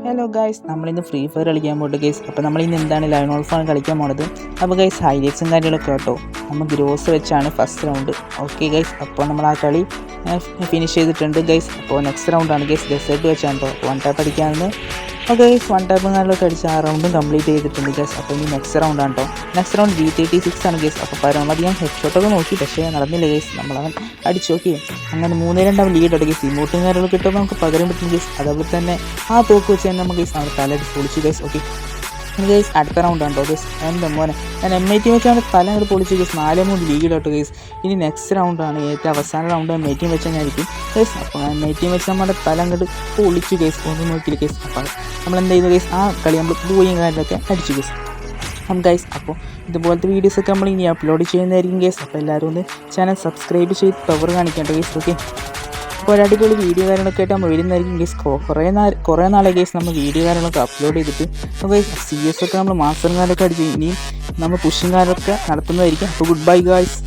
Hello guys, നമ്മളിന്ന് free fire കളിക്കാൻ പോയിട്ട് ഗൈസ്. അപ്പോൾ നമ്മളിന്ന് എന്താണ് ലയണോൾഫാണ് കളിക്കാൻ പോണത്. അപ്പോൾ ഗൈസ് ഹൈലൈറ്റ്സും കാര്യങ്ങളൊക്കെ കേട്ടോ. നമ്മൾ ഗ്രോസ് വെച്ചാണ് ഫസ്റ്റ് റൗണ്ട്. ഓക്കെ ഗൈസ്, അപ്പോൾ നമ്മൾ ആ കളി ഫിനിഷ് ചെയ്തിട്ടുണ്ട് ഗൈസ്. അപ്പോൾ നെക്സ്റ്റ് റൗണ്ടാണ് ഗൈസ്, ഡെസേർട്ട് വെച്ചാണ് കേട്ടോ. വൺ ടാപ്പ് അടിക്കാമെന്ന്. അപ്പോൾ ഗൈസ് വൺ ടാപ്പ് കാര്യങ്ങളൊക്കെ അടിച്ച് ആ റൗണ്ടും കംപ്ലീറ്റ് ചെയ്തിട്ടുണ്ട് ഗൈസ്. അപ്പോൾ ഇനി നെക്സ്റ്റ് റൗണ്ടാണ് കേട്ടോ. നെക്സ്റ്റ് റൗണ്ട് G36 ആണ് ഗൈസ്. അപ്പോൾ പരമാവധി ഞാൻ ഹെഡ് ഷോട്ടൊക്കെ നോക്കി, പക്ഷേ നടന്നില്ല ഗൈസ്. നമ്മളവൻ അടിച്ചു നോക്കി. അങ്ങനെ 3-2 ലീഡ് ഉണ്ട് ഗൈസ്. ഇമോട്ടും കാര്യങ്ങളൊക്കെ കിട്ടുമ്പോൾ നമുക്ക് പകരം പറ്റും ഗൈസ്. അതേപോലെ തന്നെ ആ തോക്ക് വെച്ച് തന്നെ നമുക്ക് ഗൈസ് നമ്മുടെ തല പൊളിച്ചു ഗൈസ്. ഓക്കെ ഗൈസ്, അടുത്ത റൗണ്ട് ഉണ്ടോ ഗൈസ്. എൻ്റെ മോനെ, ഞാൻ M18 വെച്ചാണ് തല അങ്ങോട്ട് പൊളിച്ചു ഗൈസ്. 4-3 ലീഡ് കേട്ടോ ഗൈസ്. ഇനി നെക്സ്റ്റ് റൗണ്ടാണ്, ഏറ്റവും അവസാന റൗണ്ട് M18 വെച്ചായിരിക്കും ഗൈസ്. അപ്പോൾ M18 വെച്ച് നമ്മുടെ തല അങ്ങോട്ട് പൊളിച്ചു ഗൈസ്. ഒന്നും നോക്കിയില്ല ഗൈസ്. അപ്പോൾ നമ്മൾ എന്ത് ചെയ്തു ഗൈസ്, ആ കളി നമ്മൾ പോയും കാര്യങ്ങളൊക്കെ അടിച്ചു ഗൈസ്. ഗൈസ്, അപ്പോൾ ഇതുപോലത്തെ വീഡിയോസൊക്കെ നമ്മൾ ഇനി അപ്ലോഡ് ചെയ്യുന്നതായിരിക്കും ഗൈസ്. അപ്പോൾ എല്ലാവരും ഒന്ന് ചാനൽ സബ്സ്ക്രൈബ് ചെയ്ത് പവർ കാണിക്കേണ്ട ഗൈസ്. ഓക്കെ, അപ്പോൾ ഒരു അടിപൊളി വീഡിയോ കാര്യങ്ങളൊക്കെ ആയിട്ട് നമ്മൾ വരുന്നതായിരിക്കും ഗൈസ്. കുറേ നാളെ ഗൈസ് നമ്മൾ വീഡിയോ കാര്യങ്ങളൊക്കെ അപ്ലോഡ് ചെയ്തിട്ട്. അപ്പോൾ ഗൈസ് CS ഒക്കെ നമ്മൾ മാസ്റ്ററും കാര്യമൊക്കെ അടിച്ച് ഇനിയും നമ്മൾ പുഷും കാര്യമൊക്കെ നടത്തുന്നതായിരിക്കും. അപ്പോൾ ഗുഡ് ബൈ ഗൈസ്.